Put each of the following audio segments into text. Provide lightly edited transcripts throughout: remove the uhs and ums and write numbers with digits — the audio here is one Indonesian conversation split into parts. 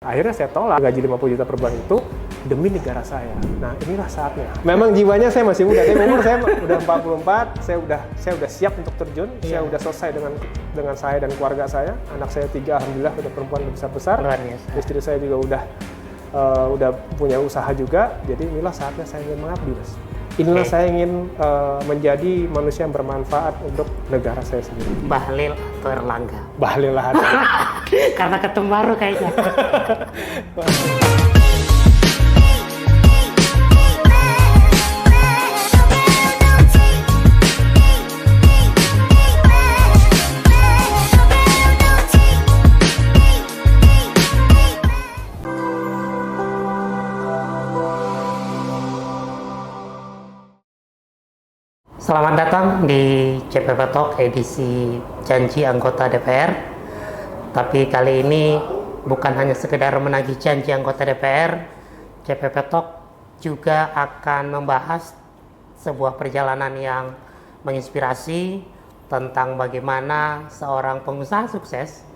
Akhirnya saya tolak gaji 50 juta per bulan itu demi negara saya. Nah, inilah saatnya. Memang jiwanya saya masih muda, tapi umur saya udah 44, saya udah siap untuk terjun, saya udah selesai dengan saya dan keluarga saya. Anak saya 3, alhamdulillah udah perempuan besar-besar. Istri saya juga udah punya usaha juga. Jadi inilah saatnya saya ingin mengabdi, Mas. Inilah saya ingin menjadi manusia yang bermanfaat untuk negara saya sendiri. Bahlil atau Erlangga? Bahlil lah. Karena ketemu baru kayaknya. Selamat datang di CPP Talk edisi janji anggota DPR. Tapi kali ini bukan hanya sekedar menagih janji anggota DPR, CPP Talk juga akan membahas sebuah perjalanan yang menginspirasi tentang bagaimana seorang pengusaha sukses,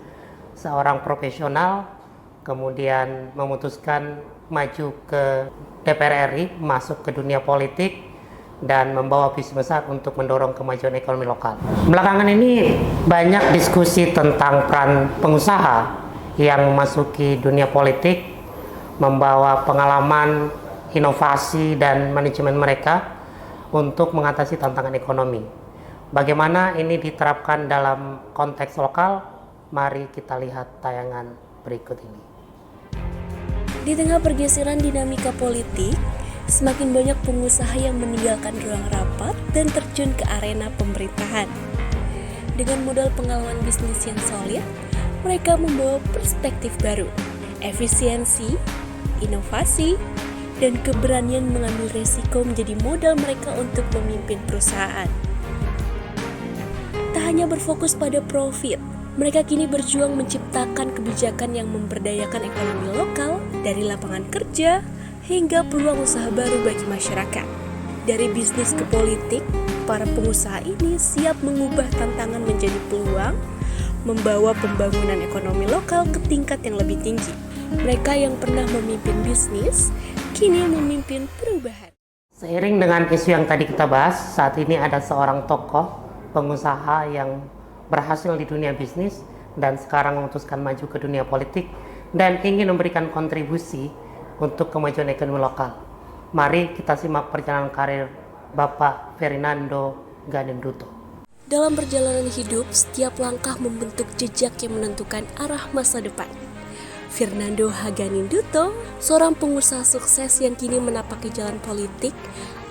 seorang profesional, kemudian memutuskan maju ke DPR RI, masuk ke dunia politik, dan membawa visi besar untuk mendorong kemajuan ekonomi lokal. Belakangan ini banyak diskusi tentang peran pengusaha yang memasuki dunia politik, membawa pengalaman, inovasi, dan manajemen mereka untuk mengatasi tantangan ekonomi. Bagaimana ini diterapkan dalam konteks lokal? Mari kita lihat tayangan berikut ini. Di tengah pergeseran dinamika politik, semakin banyak pengusaha yang meninggalkan ruang rapat dan terjun ke arena pemerintahan. Dengan modal pengalaman bisnis yang solid, mereka membawa perspektif baru, efisiensi, inovasi, dan keberanian mengambil resiko menjadi modal mereka untuk memimpin perusahaan. Tak hanya berfokus pada profit, mereka kini berjuang menciptakan kebijakan yang memberdayakan ekonomi lokal dari lapangan kerja hingga peluang usaha baru bagi masyarakat. Dari bisnis ke politik, para pengusaha ini siap mengubah tantangan menjadi peluang, membawa pembangunan ekonomi lokal ke tingkat yang lebih tinggi. Mereka yang pernah memimpin bisnis, kini memimpin perubahan. Seiring dengan isu yang tadi kita bahas, saat ini ada seorang tokoh pengusaha yang berhasil di dunia bisnis dan sekarang memutuskan maju ke dunia politik dan ingin memberikan kontribusi untuk kemajuan ekonomi lokal. Mari kita simak perjalanan karir Bapak Fernando Ganinduto. Dalam perjalanan hidup, setiap langkah membentuk jejak yang menentukan arah masa depan. Fernando Ganinduto, seorang pengusaha sukses yang kini menapaki jalan politik,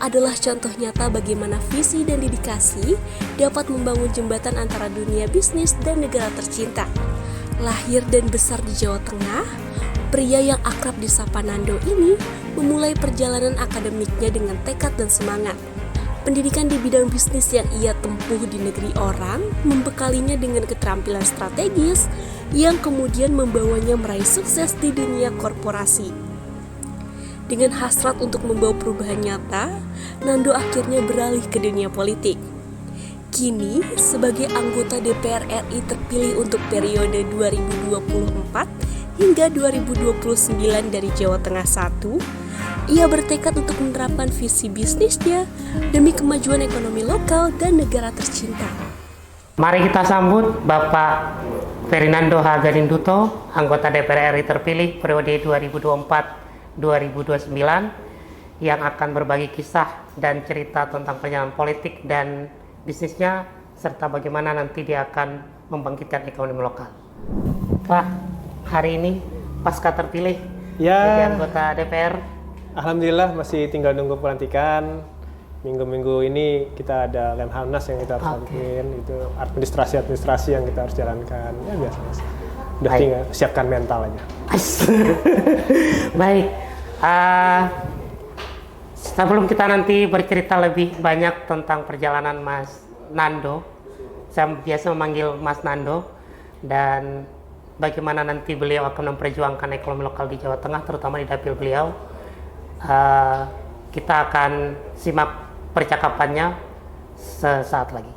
adalah contoh nyata bagaimana visi dan dedikasi dapat membangun jembatan antara dunia bisnis dan negara tercinta. Lahir dan besar di Jawa Tengah, pria yang akrab disapa Nando ini memulai perjalanan akademiknya dengan tekad dan semangat. Pendidikan di bidang bisnis yang ia tempuh di negeri orang membekalinya dengan keterampilan strategis yang kemudian membawanya meraih sukses di dunia korporasi. Dengan hasrat untuk membawa perubahan nyata, Nando akhirnya beralih ke dunia politik. Kini, sebagai anggota DPR RI terpilih untuk periode 2024 hingga 2029 dari Jawa Tengah 1, ia bertekad untuk menerapkan visi bisnisnya demi kemajuan ekonomi lokal dan negara tercinta. Mari kita sambut Bapak Fernando Ganinduto, anggota DPR RI terpilih periode 2024-2029, yang akan berbagi kisah dan cerita tentang perjalanan politik dan bisnisnya, serta bagaimana nanti dia akan membangkitkan ekonomi lokal. Pak, hari ini pasca terpilih jadi anggota DPR. Alhamdulillah masih tinggal nunggu pelantikan. Minggu-minggu ini kita ada Lemhanas yang kita harus lakuin, itu administrasi yang kita harus jalankan. Ya biasa Mas. Udah tinggal siapkan mental aja. Baik. Sebelum kita nanti bercerita lebih banyak tentang perjalanan Mas Nando, saya biasa memanggil Mas Nando, dan bagaimana nanti beliau akan memperjuangkan ekonomi lokal di Jawa Tengah, terutama di dapil beliau. Kita akan simak percakapannya sesaat lagi.